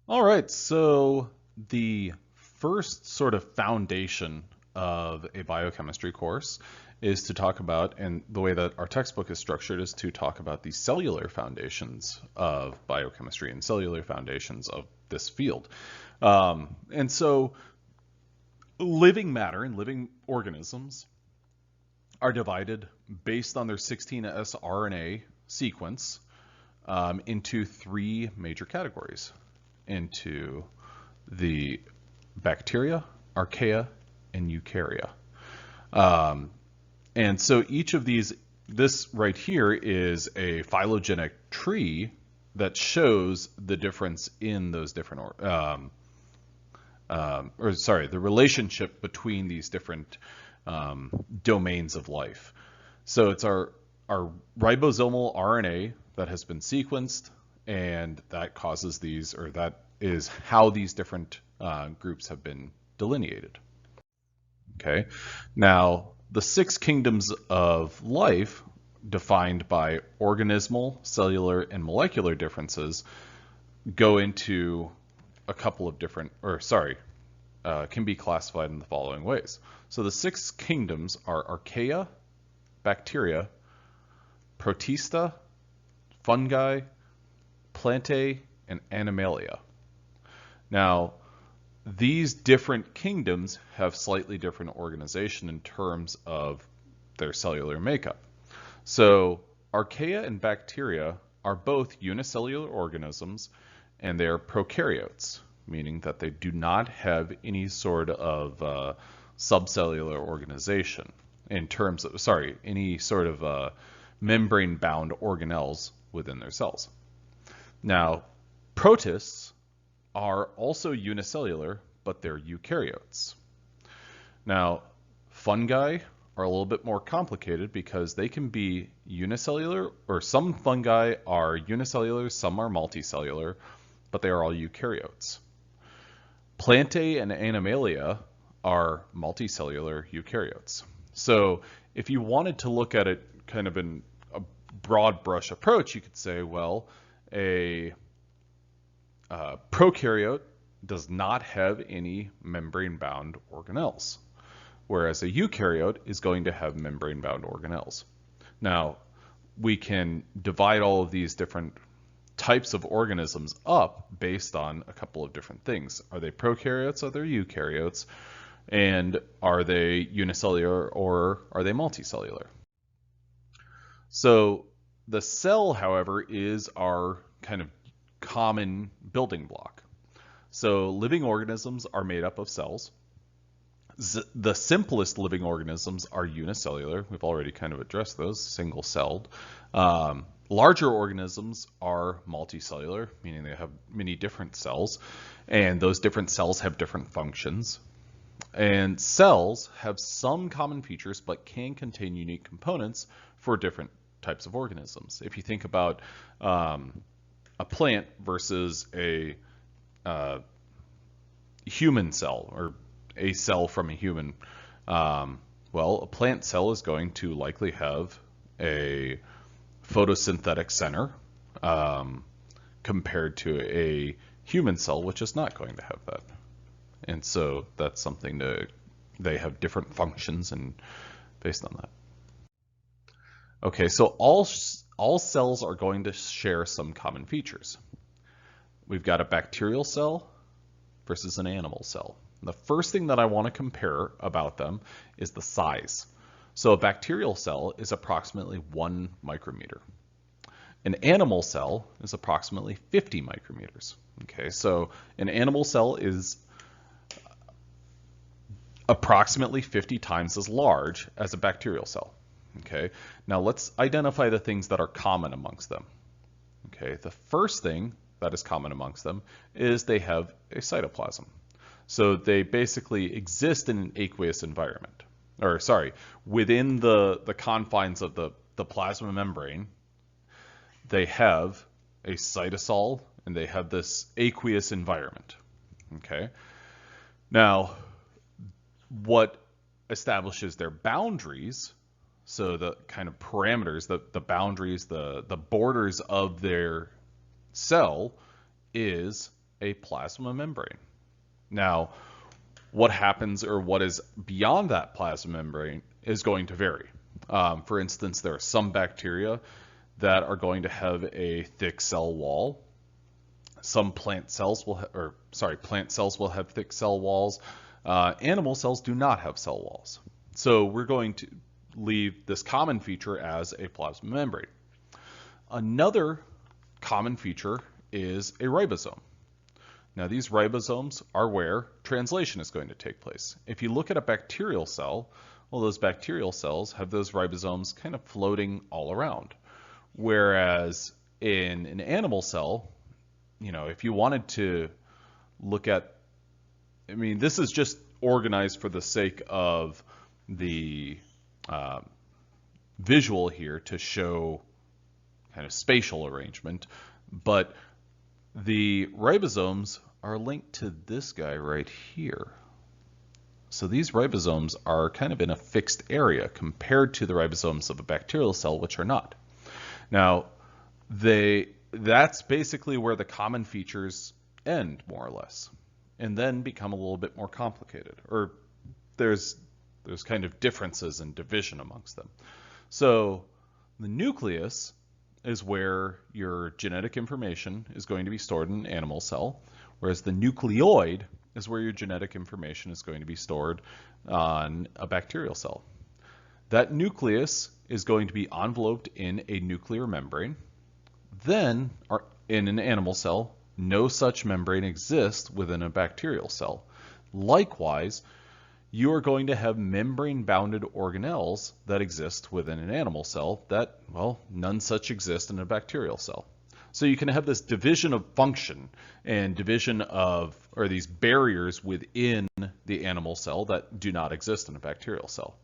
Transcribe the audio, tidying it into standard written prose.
All right, so the first sort of foundation of a biochemistry course is to talk about, and the way that our textbook is structured is to talk about the cellular foundations of biochemistry and cellular foundations of this field. And so living matter and living organisms are divided based on their 16S RNA sequence into three major categories: into the bacteria, archaea, and eukarya. Um, and so each of these, this right here is a phylogenetic tree that shows the difference in those different, the relationship between these different domains of life. So it's our ribosomal RNA that has been sequenced, and that causes these, or that is how these different groups have been delineated. Okay, now the six kingdoms of life, defined by organismal, cellular, and molecular differences, go into a couple of different, can be classified in the following ways. So the six kingdoms are archaea, bacteria, protista, fungi, plantae, and animalia. Now, these different kingdoms have slightly different organization in terms of their cellular makeup. So, archaea and bacteria are both unicellular organisms, and they are prokaryotes, meaning that they do not have any sort of subcellular organization in terms of, any sort of membrane-bound organelles within their cells. Now, protists are also unicellular, but they're eukaryotes. Now, fungi are a little bit more complicated because they can be unicellular, or some fungi are unicellular, some are multicellular, but they are all eukaryotes. Plantae and animalia are multicellular eukaryotes. So if you wanted to look at it kind of in a broad brush approach, you could say, well, a prokaryote does not have any membrane-bound organelles, whereas a eukaryote is going to have membrane-bound organelles. Now, we can divide all of these different types of organisms up based on a couple of different things. Are they prokaryotes? Are they eukaryotes? And are they unicellular or are they multicellular? So the cell, however, is our kind of common building block. So living organisms are made up of cells. The simplest living organisms are unicellular. We've already kind of addressed those, single-celled. Larger organisms are multicellular, meaning they have many different cells, and those different cells have different functions. And cells have some common features, but can contain unique components for different types of organisms. If you think about a plant versus a human cell, or a cell from a human, well, a plant cell is going to likely have a photosynthetic center compared to a human cell, which is not going to have that. And so that's something they have different functions and based on that. Okay, so all cells are going to share some common features. We've got a bacterial cell versus an animal cell. The first thing that I want to compare about them is the size. So a bacterial cell is approximately 1 micrometer. An animal cell is approximately 50 micrometers. Okay, so an animal cell is approximately 50 times as large as a bacterial cell. Okay, now let's identify the things that are common amongst them. Okay, the first thing that is common amongst them is they have a cytoplasm. So they basically exist in an aqueous environment, or sorry, within the confines of the plasma membrane. They have a cytosol and they have this aqueous environment. Okay, now what establishes their boundaries, so the kind of parameters, the boundaries, the borders of their cell, is a plasma membrane. Now, what happens or what is beyond that plasma membrane is going to vary. For instance, there are some bacteria that are going to have a thick cell wall. Some plant cells will have thick cell walls. Animal cells do not have cell walls. So we're going to leave this common feature as a plasma membrane. Another common feature is a ribosome. Now these ribosomes are where translation is going to take place. If you look at a bacterial cell, well, those bacterial cells have those ribosomes kind of floating all around. Whereas in an animal cell, if you wanted to look at, this is just organized for the sake of the visual here to show kind of spatial arrangement, but the ribosomes are linked to this guy right here. So these ribosomes are kind of in a fixed area compared to the ribosomes of a bacterial cell, which are not. Now, that's basically where the common features end, more or less, and then become a little bit more complicated, or there's kind of differences in division amongst them. So the nucleus is where your genetic information is going to be stored in an animal cell, whereas the nucleoid is where your genetic information is going to be stored on a bacterial cell. That nucleus is going to be enveloped in a nuclear membrane. Then, in an animal cell, no such membrane exists within a bacterial cell. Likewise, you are going to have membrane-bounded organelles that exist within an animal cell that, well, none such exist in a bacterial cell. So you can have this division of function and division of, or these barriers within the animal cell that do not exist in a bacterial cell.